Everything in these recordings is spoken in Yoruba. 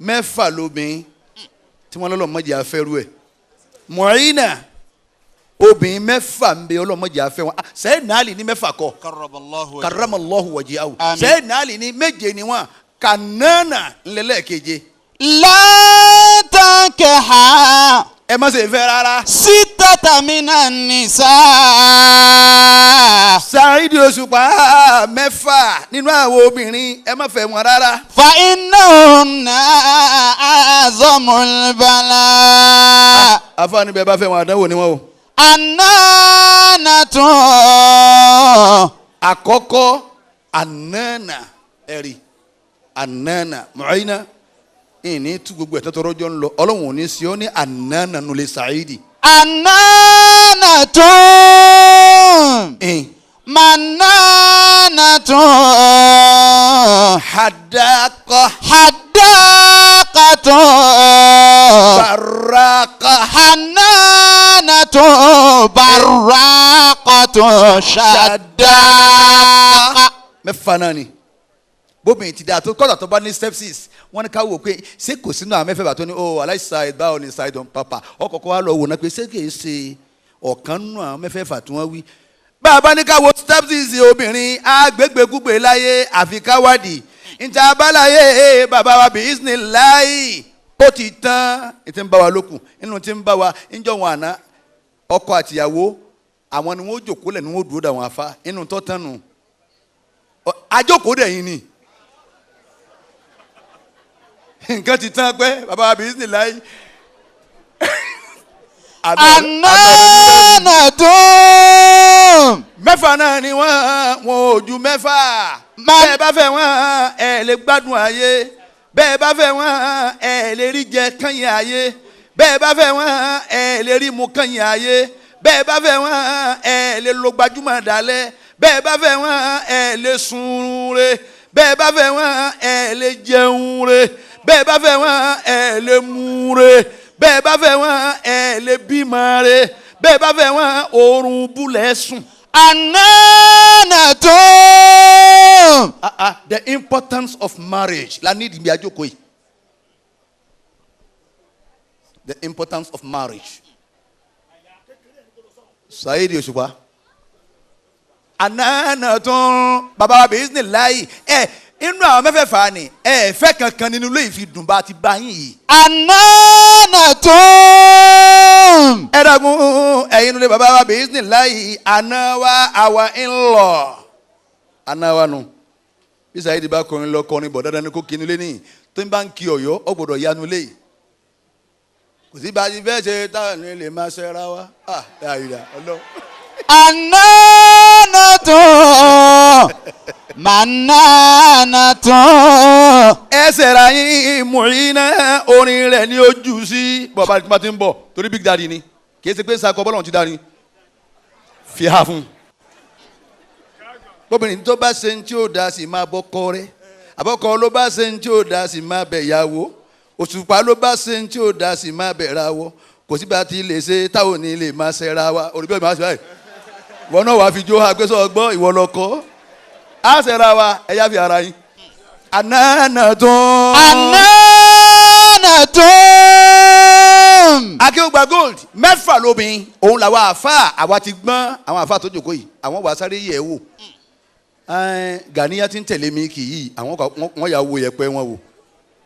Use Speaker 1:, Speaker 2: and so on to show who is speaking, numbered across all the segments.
Speaker 1: mẹ́fà lóbìn tí wọ́n lọ́lọ́ mọ́jà afẹ́rú ẹ̀ Mu'ina obìnrin mẹ́fà ń bẹ ọlọ́mọdé afẹ́ wọn Sayyidina Ali ní mẹ́fà kọ́ karramallahu wajhahu Sayyidina Ali ní méje ni wọn Kanana ńlẹ́lẹ́keje.
Speaker 2: látàkẹ́hà.
Speaker 1: ẹ má ṣe fẹ́ rárá.
Speaker 2: sítátà minan nisa.
Speaker 1: Saidi Òṣùpá mẹ́fà nínú àwọn obìnrin ẹ má fẹ́ wọn rárá.
Speaker 2: fa innahunna a'zamul bala.
Speaker 1: àfààní bẹ́ẹ̀ bá fẹ́ wọn àdánwò ni wọn o.
Speaker 2: Ananatun.
Speaker 1: àkọ́kọ́ anana ẹ̀rí anana Mu'ina ìní tú gbogbo ẹ̀tọ́ tọrọ jọ ń lọ ọlọ́run ò ní sí ọ ní anana nulẹ̀ Saidi.
Speaker 2: Ananatun. Mananatun. Haddaqatun.
Speaker 1: Baraka.
Speaker 2: Hananatun. Baraqatun. Shaddaqa.
Speaker 1: mẹ́fà náà ni bóbìnrin ti dáa tó kọ́dà tó bá ní sepsis wọ́n ní ká wò pé ṣé kò sínú àwọn mẹ́fẹ̀ẹ́fà tó ní o aláìsàn báwo ni ṣáìdọ̀ pàpà ọkọ̀ọ̀kọ̀ wa lọ wò náà pé ṣé kìí ṣe ọ̀kan nínú àwọn mẹ́fẹ̀ẹ́fà tí wọ́n wí. bá a bá ní ká wo sepsis obìnrin àgbégbèkúgbè láyé àfi ká wádìí níta abáláyé bàbá wa bí isnillahi ó ti tán ètò ń bá wa lókun nínú tí ń bá wa níjọ́ wọn àná ọkọ àtìyàwó àwọn ni wọ́n jòkó lẹ̀ ni wọ́n dúró dà wọn àfa nínú tó tán nù àjókòó dẹ̀ yín ni nǹkan ti tán pẹ́ bàbá wa bí isnillahi.
Speaker 2: Ananatun.
Speaker 1: mẹ́fà náà ni wọ́n ò ju mẹ́fà. bẹ́ẹ̀ bá fẹ́ wọ́n ẹ̀ lè gbádùn ayé bẹ́ẹ̀ bá fẹ́ wọ́n ẹ̀ lè rí jẹ kányìn ayé bẹ́ẹ̀ bá fẹ́ wọ́n ẹ̀ lè rí mu kányìn ayé bẹ́ẹ̀ bá fẹ́ wọ́n ẹ̀ lè lo gbajúmọ̀ dalẹ̀ bẹ́ẹ̀ bá fẹ́ wọ́n ẹ̀ lè sun re bẹ́ẹ̀ bá fẹ́ wọ́n ẹ̀ lè jẹun re bẹ́ẹ̀ bá fẹ́ wọ́n ẹ̀ lè mu re bẹ́ẹ̀ bá fẹ́ wọ́n ẹ̀ lè bímọ re bẹ́ẹ̀ bá fẹ́ wọ́n oorun búlẹ̀ sùn.
Speaker 2: Ananatun.
Speaker 1: The importance of marriage la need ibi àjòkó yìí. The importance of marriage. Saidi Òṣùpá. Ananatun bàbá wa bí isnillahi inú àwọn mẹ́fẹ̀ẹ̀fà ni fẹ́ kankan nínú ilé ìfidùn bá ti bá yín yìí.
Speaker 2: Ananatun.
Speaker 1: ẹ dàgún ẹ̀yin nílé bàbá wa bí isnillahi àná wa àwa ń lọ. àná wa nù bí Saidi bá kọrin lọ kọrin bọ̀ dandan ni kò kí nílé nìyí tó ń bá ń kí Ọ̀yọ́ ọ gbọ́dọ̀ yanu lé kò sí bá a ti fẹ́ ṣe táwọn ní lè máa ṣẹ́ra wa dáadáa ọlọ́.
Speaker 2: Ananatun. Mananatun.
Speaker 1: ẹsẹ̀ ra yín Mu'ina orin rẹ̀ ní ojú sí bọ̀bá tí wọ́n ti ń bọ̀ torí Big Daddy ni kì í ṣe pé sakọ bọ́lọ̀ ti darí fi ha fún un. bóbìnrin tó bá ṣe ń tí ó da sí máa bọ́kọ rẹ̀ àbọ̀kọ ló bá ṣe ń tí ó da sí máa bẹ̀ yàwó Òṣùpá ló bá ṣe ń tí ó da sí máa bẹ̀ ra wọ́ kò sí bá ti lè ṣe táwọn ní lè máa ṣẹ́ra wa olùbẹ́ mi máa ṣe báyìí ìwọ náà wàá fi jó agbésọ̀ ọgbọ́n ìwọ lọkọ á ṣẹ́ra wa ẹ̀yà fi ara yín. Ananatun.
Speaker 2: Ananatun.
Speaker 1: Akéwùgbà gold mẹ́fà lóbìn òun làwọn àfa àwa ti gbọ́n àwọn àfa tó jòkó yìí àwọn wàá sáré yẹ̀ wò. Ganiya ti ń tẹ̀lé mi kì í àwọn wọ́n yà wo yẹpẹ́ wọn wò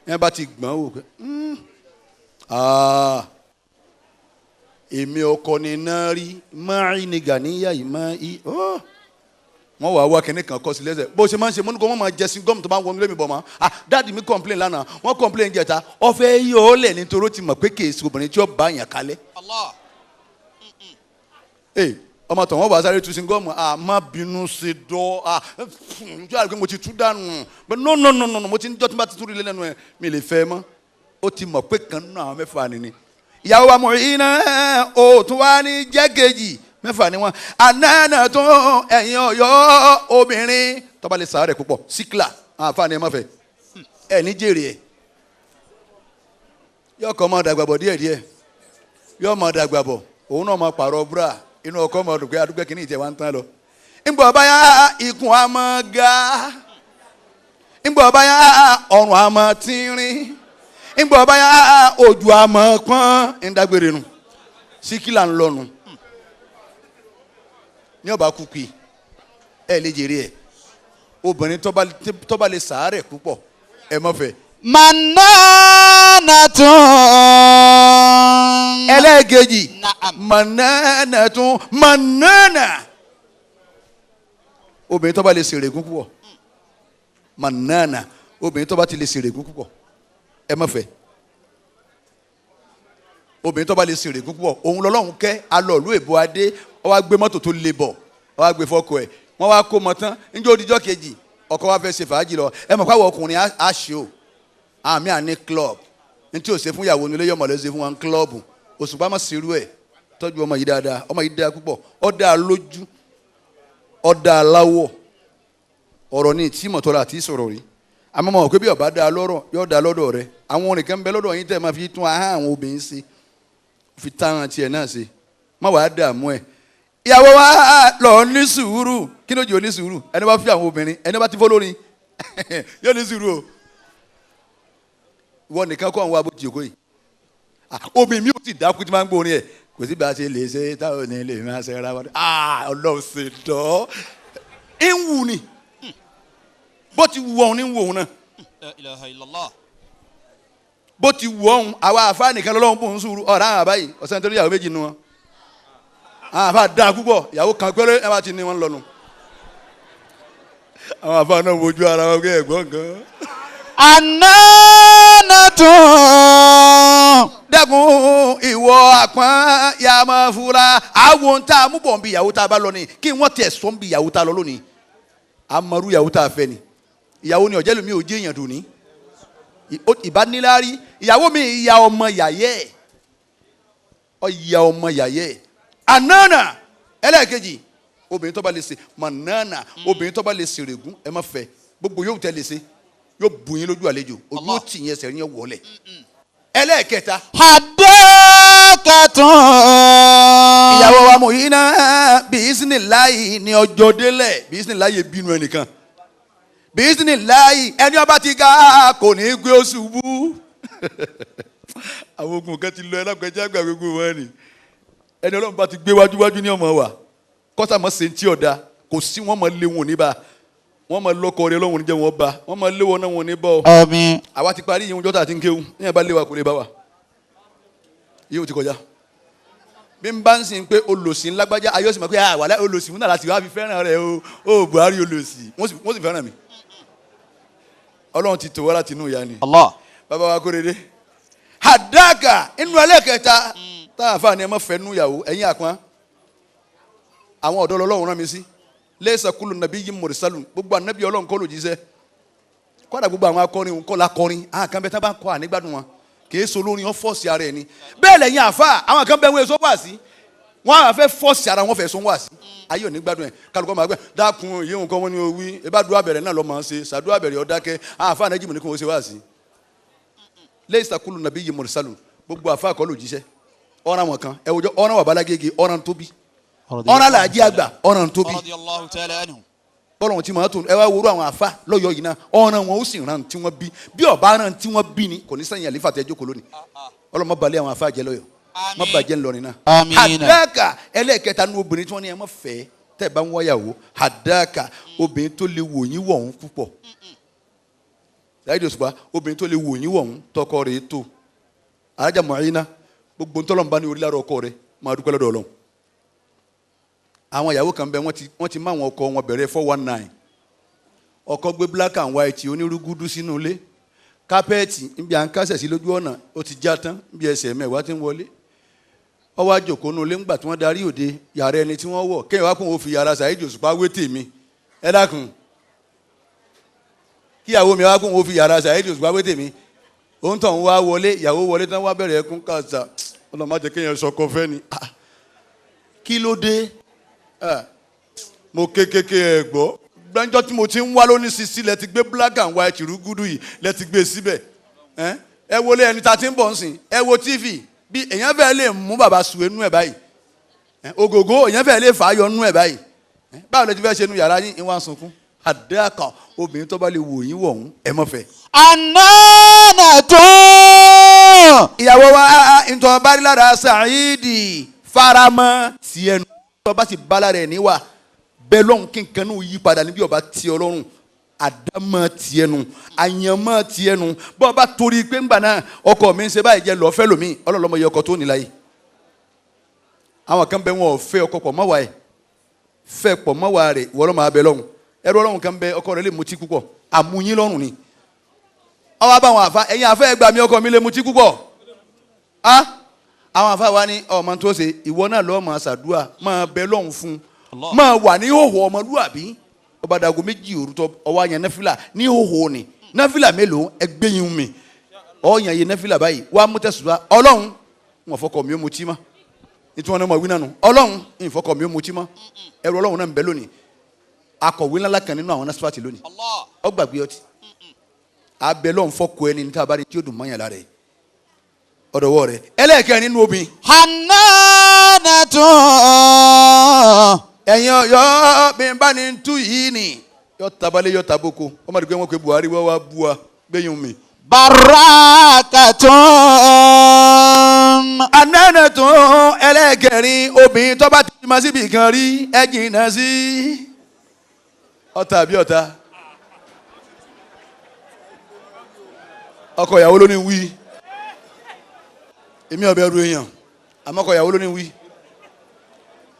Speaker 1: ẹ bá ti gbọ́n wò pé èmi ọkọ ni náà rí máa ní Ganiya yìí máa yí wọ́n wà wá kẹ́ni kan kọ́ sí lẹ́sẹ̀ bó ṣe máa ń ṣe mọ́nukọ́ wọ́n máa jẹ sí gọ́ọ̀mù tó bá ń wọnú lẹ́mìí bọ̀ mọ́ dáàdi mi complain lánàá wọ́n complain jẹta ọ̀fẹ́ yóò lẹ̀ nítorí ó ti mọ̀ pé kèésì obìnrin tí ó bá yàn kalẹ̀. ọmọ tó wọ́n wà sáré tu sí gọ́ọ̀mù má bínú sí dọ́ ojú àrùn pé mo ti tú dànù no mo ti ń jọ́ tí bá ti tú rí lẹ́nu ẹ̀ mi lè fẹ́ mọ́ ó ti mọ̀ pé kan náà àwọn mẹ́fà nìní ìyàwó wa Mu'ina òtún wá ní jẹ́gẹ̀jì mẹ́fà ni wọ́n Ananatun ẹ̀yin Ọ̀yọ́ obìnrin tọ́ba lè sàárẹ̀ púpọ̀ síkìlà àǹfààní ẹ̀ má fẹ́ ẹ̀ ní jèrè ẹ̀ yọ ọkọ̀ máa dàgbà bọ̀ díẹ̀díẹ̀ yọ máa dàgbà bọ̀ òun náà máa pààrọ̀ búrà inú ọkọ̀ máa dùn pé adúgbò kìíní ìtẹ̀ wá ń tán lọ. ńgbọ̀ báyà ikùn á máa ga ńgbọ̀ báyà ọrùn á máa tínrín ńgbà ọba yá ojú àmọ́ pọ́n ń dágbére nu síkìlà ń lọ́nu ní ọba kúkú ẹ lè jèrè ẹ obìnrin tó bá lè sàárẹ̀ púpọ̀ ẹ mọ̀ fẹ́.
Speaker 2: Mananatun.
Speaker 1: ẹlẹ́ẹ̀kejì
Speaker 2: Na'am.
Speaker 1: manana obìnrin tó bá lè ṣèrègùn púpọ̀ manana obìnrin tó bá ti lè ṣèrègùn púpọ̀ ẹ má fẹ́ obìnrin tó bá lè ṣèrègùn púpọ̀ òun lọ́lọ́run kẹ́ alọ́ọ̀lù èbó adé ó wá gbé mọ́tò tó le bọ̀ ó wá gbé fọ́kọ ẹ̀ wọ́n wá kó mọ tán níjọ́ òdìjọ́ kejì ọkọ wa fẹ́ ṣe fàájì lọ ẹ mọ̀ káwọ́ ọkùnrin á ṣe o àmì àní club ní tí o ṣe fún ìyàwó nílé yọmọ lọ ṣe fún wọn club Òṣùpá má ṣerú ẹ̀ tọ́jú ọmọ yìí dáadáa ọmọ yìí dáa púpọ̀ ó dáa lójú ó dáa láwọ̀ ọ̀rọ̀ ní tí mọ̀tọ́ra àti sọ̀rọ̀ rí àmọ́ mọ̀ pé bí ọba dáa lọ́rọ̀ yóò dáa lọ́dọ̀ rẹ àwọn orin kan bẹ lọ́dọ̀ yín tẹ́ máa fi tún ahọ́n àwọn obìnrin ṣe fi táwọn tiẹ̀ náà ṣe má wàá dààmú ẹ̀ ìyàwó wa lọ ní sùúrù kí ló jẹ́ ò ní sùúrù ẹni bá fi àwọn obìnrin ẹni bá ti fọ́ lórí yóò ní sùúrù o ìwọ nìkan kọ́ àwọn wa bó ti yòókó yìí obìnrin mi ò ti dákú tí máa ń gbórin ẹ̀ kò sí bá a ṣe lè ṣe táwọn ní lè máa ṣe ra wọn ọlọ́run ṣe dọ́ ń wù ni bó ti wù ọ̀hún ní wù ọ̀hún náà
Speaker 2: La ilaha illallah.
Speaker 1: bó ti wù ọ̀hún àwa àfa nìkan lọ́lọ́run bò ń sùúrù ọ̀rọ̀ àwọn àbáyé ọ̀sẹ̀ nítorí ìyàwó méjì nu wọn àwọn àfa dáa púpọ̀ ìyàwó kan péré ẹ bá ti ní wọn lọ́nu àwọn àfa náà wojú ara wọn pé ẹ̀gbọ́n gan.
Speaker 2: Ananatun.
Speaker 1: dẹ́kun ìwọ àpọ́n ya máa fura àwọn tá a mú bọ̀ ń bi ìyàwó tá a bá lọ ni kí wọ́n tẹ̀ sọ́n bi ìyàwó tá a lọ lónìí amaru ìyàwó tá a fẹ́ ni ìyàwó ni ọ̀jẹ̀lú mi ò jẹ́ èèyàn dùn ní ìbánilárí ìyàwó mi ìyá ọmọ yàyẹ́ ọ̀yà ọmọ yàyẹ́ ànánà ẹlẹ́ẹ̀kejì obìnrin tó bá lè ṣe mànánà obìnrin tó bá lè ṣe règún ẹ má fẹ́ gbogbo yóò tẹ́ lè ṣe yóò bù yín lójú àlejò ojú ó tì yín ẹsẹ̀ yín wọlé ẹlẹ́ẹ̀kẹta
Speaker 2: Hadakatun.
Speaker 1: ìyàwó wa mọ̀ yín náà bísíníláì ní ọjọ́ délẹ̀ bísíníláì bínú ẹnìkan bísíníláì ẹni ọba ti ga kò ní í gbé oṣù bú àwọn ogun kan ti lọ ẹlẹ́gbẹ̀jẹ́ àgbà gbogbo wọn ni ẹni ọlọ́run bá ti gbé wájúwájú ní ọmọ wa kọ́sà mọ́ ṣe ń tí ọ̀dà kò sí wọn mọ́ lé wọn níbà wọn mọ́ lọ́kọ̀ rẹ ọlọ́run níjẹ́ wọn bá wọn mọ́ lé wọn náà wọn ní bọ́
Speaker 2: Àmín.
Speaker 1: àwa ti parí ìyẹn jọ́ta àti ń kéwù níyẹn bá lé wa kò lè bá wa yíò ti kọjá bí n bá ń sìn pé olòṣì ńlágbájá ayé òsì mọ̀ pé àwàlẹ́ olòṣì fún náà láti wá fi fẹ́ràn rẹ̀ o Buhari olòṣì wọ́n sì fẹ́ràn mi ọlọ́run ti tò wá láti inú ìyá ni
Speaker 2: Allah.
Speaker 1: bàbá wa Kóredé hadaka inú ẹlẹ́kẹta táwọn àfààní ẹ má fẹ́ nú ìyàwó ẹ̀yìn àpọ́n àwọn ọ̀dọ́ ọlọ́run rán mi sí laysa kullu nabiyyin mursalun gbogbo ànábì ọlọ́run kọ́ lòjíṣẹ́ kọ́dà gbogbo àwọn akọrin òun kọ́ la kọrin àwọn kan bẹ tá bá kọ́ ànígbádùn wọn kìí so lórí wọn fọ́ọ̀sì ara ẹ̀ ni bẹ́ẹ̀ lẹ́yìn àfa àwọn kan bẹ́ẹ̀ wọ́n èso wá sí wọn àwọn fẹ́ fọ́ọ̀sì ara wọn fẹ́ so wá sí ayé ò ní gbádùn ẹ̀ kálukọ́ máa gbẹ́ dákun yìí nǹkan wọn ni o wí ẹ bá dúró abẹ̀rẹ̀ náà lọ́ máa ń ṣe sàdúrà abẹ̀rẹ̀ ọ̀dákẹ́ àwọn àfa ànájì mọ̀ ní kí wọ́n ṣe wá sí laysa kullu nabiyyin mursalun gbogbo àfa àkọ́ lòjíṣẹ́ ọ̀ràn wọn kan ẹ wòjọ́ ọ̀ràn wà balagége ọ̀ràn tóbi ọ̀ràn làjí àgbà ọ̀ràn tóbi
Speaker 2: Radiyallahu ta'ala anhu.
Speaker 1: bọ́lọ̀ tí màá tó ẹ wá wúrú àwọn àfa lọ́yọ̀ọ́ yìí náà ọ̀ràn wọn ó sì ràn tí wọ́n bí ọ̀bá ràn tí wọ́n bí ni kò ní sẹ́yìn àlífà tẹ́jọ́ kò lónìí ọlọ́mọ balẹ̀ àwọn àfa jẹ lọ́yọ̀ má bàjẹ́ ńlọrin náà.
Speaker 2: Àmín.
Speaker 1: hadaka ẹlẹ́ẹ̀kẹta ní obìnrin tí wọ́n ní ẹ má fẹ́ tẹ́ ẹ bá ń wáyàwó hadaka obìnrin tó lè wò yín wọ̀hún púpọ̀ láyé dòṣùpá obìnrin tó lè wò yín wọ̀hún tọkọ rẹ̀ tó alájà Mọ̀ọ́yínà gbogbo ntọ́lọ́mùbá ní orílẹ̀ ọkọ rẹ̀ máa dúpẹ́ lọ́dọ̀ Ọlọ́run àwọn ìyàwó kan bẹ wọ́n ti má àwọn ọkọ wọn bẹ̀rẹ̀ 419 ọkọ gbé black and white onírúgúdú sínú ilé kápẹ́ẹ̀tì níbi à ń kásẹ̀ sí lójú ọ̀nà ó ti já tán níbi ẹsẹ̀ mẹ́wàá tí ń wọlé ọwọ́ àjòkó nulẹ̀ ńgbà tí wọ́n darí òde yàrá ẹni tí wọ́n wọ̀ kéèyàn wá kún òun fi yàrá Saheed Òṣùpá wé tèmi ẹ dákun kíyàwó mi wá kún òun fi yàrá Saheed Òṣùpá wé tèmi òun tàn wá wọlé ìyàwó wọlé tán wá bẹ̀rẹ̀ ẹkún kàṣà ọlọ́mọdé kéèyàn sọkọ fẹ́ ni kí ló dé mo kékeré ẹ gbọ́ gbẹ́njọ́ tí mo ti ń wá lóní sisi lẹ ti gbé black and white rúgúdù yìí lẹ ti gbé síbẹ̀ ẹ wọlé ẹni tá a ti ń bọ̀ ń sìn ẹ wo tv bí èèyàn fẹ́ lè mú bàbá sùwé nú ẹ̀ báyìí ògògó èèyàn fẹ́ lè fà á yọ nú ẹ̀ báyìí báwo lẹ ti fẹ́ ṣe nu yàrá yín ìwọ̀n sunkún àdéhàkà obìnrin tó bá lè wò yín wọ̀hún ẹ mọ̀ fẹ́.
Speaker 2: Ananatun.
Speaker 1: ntọ́ bá rí lára Sàídì faramọ́ tiẹ̀ nù tọ́ bá ti bá lára ẹ̀ níwà bẹ́ẹ̀ lọ́hùn kíkan náà yí padà níbi ọba tiẹ̀ ọlọ́run àdámọ́ tiẹ̀ nù àyànmọ́ tiẹ̀ nù bọ́ọ̀ bá torí pé ńgbà náà ọkọ mi ń ṣe báyìí jẹ́ lọ́ọ́ fẹ́ lómi ọlọ́lọ́mọ yẹ ọkọ tó nílá yìí àwọn kan bẹ wọn ò fẹ́ ọkọ pọ̀ mọ́wàá ẹ̀ fẹ́ pọ̀ mọ́wàá rẹ̀ wọ́n lọ́mọ abẹ lọ́hùn ẹrú ọlọ́run kan bẹ ọkọ rẹ̀ lè mutí púpọ̀ àmúyín lọ́rùn ni ọwọ́ abáwọn àfa ẹ̀yin àfẹ́ ẹgbàá mi ọkọ mi lè mutí púpọ̀ àwọn àfa wa ní ọmọ tó ṣe ìwọ náà lọ́ọ́ máa ṣàdúrà máa bẹ lọ́hùn fún máa wà ní ìhòòhò ọmọlúwàbí ọba dago méjì òrùtọ ọwọ́ àyàn náfìlà ní ìhòòhò ni náfìlà mélòó ẹgbẹ́ yín mi ọ̀yàn yẹn náfìlà báyìí wàá mú tẹ̀sùbá ọlọ́run wọn fọkọ mi ó mutí mọ́ nítorí wọn náà mọ̀ wí nánu ọlọ́run ìfọkọ mi ó mutí mọ́ ẹrù ọlọ́run náà ń bẹ lónìí akọ̀wé ńlá kan nínú àwọn násífàtì lónìí ọgbàgbé ọtí abẹ lọ́n fọkọ ẹni níta bá rí tí ó dùn mọ́yàn lára ẹ̀ ọ̀dọ̀wọ́ rẹ̀ ẹlẹ́ẹ̀kẹ́ nínú obìnrin.
Speaker 2: Hannatu.
Speaker 1: ẹ̀yin ọ̀yọ́ bí n bá ní tú yìí ni yọ tabalẹ̀ yọ taboko wọ́n máa di pé wọ́n pe Buhari wọ́n wá bú wa gbẹ̀yìn mi.
Speaker 2: Barakatun.
Speaker 1: Hannatu ẹlẹ́ẹ̀kẹrin obìnrin tó bá ti ma síbi kan rí ẹ jìnnà sí ọ̀tá àbí ọ̀tá ọkọ ìyàwó ló ní wí èmi ọbẹ̀ ru èèyàn àmọ́ ọkọ ìyàwó ló ní wí.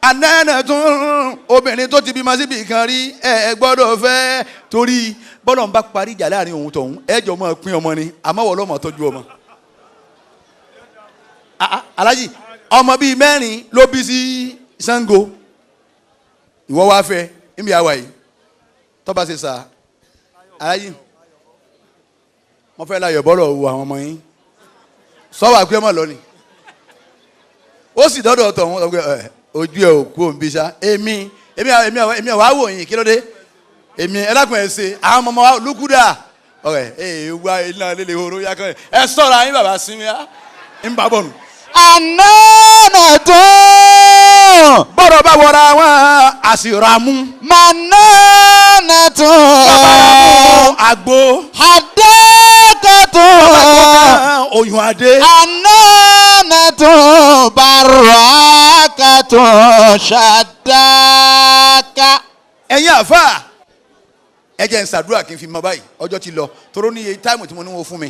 Speaker 1: Hannatu obìnrin tó ti bímọ síbi kan rí ẹ gbọ́dọ̀ fẹ́ torí bọ́lọ̀ ń bá parí ìjà láàrin òun tọ̀hún ẹjọ́ máa pín ọmọ ni àmọ́ wọ́n lọ́mọ tọ́jú ọmọ. Alájì ọmọ bíi mẹ́rin ló bí sí Ṣàngó ìwọ wá fẹ́ níbi àwa yìí tọ́ba ṣe sà alájì mo fẹ́ láyọ̀ bọ́lọ̀ wo àwọn ọmọ yín sọ́wọ́ àgbẹ̀ mọ̀ lọ́ni ó sì dọ́dọ̀ tọ̀hún ojú ẹ̀ òkú òǹbí sá èmi wàá wò yín kí ló dé èmi ẹlẹ́kùn ẹ̀ ṣe àwọn ọmọ wa lùkúdà ọ̀rẹ́ ẹ̀ wá iná líle horo yá kan ẹ̀ sọ̀rọ̀ ayé bàbá sinmi á ń bá bọ̀ nù.
Speaker 2: Hannatu.
Speaker 1: bọ́dọ̀ bá wọra wọn àṣìramú.
Speaker 2: Hannatu.
Speaker 1: àgbo.
Speaker 2: Hadakatu.
Speaker 1: oyún adé.
Speaker 2: Hannatu. Barakatu. Shadaka.
Speaker 1: ẹ̀yin àfà ẹ jẹ́ n ṣàdúrà kí n fi mọ báyìí ọjọ́ ti lọ toró ní iye táìmù tí mo ní wọn fún mi.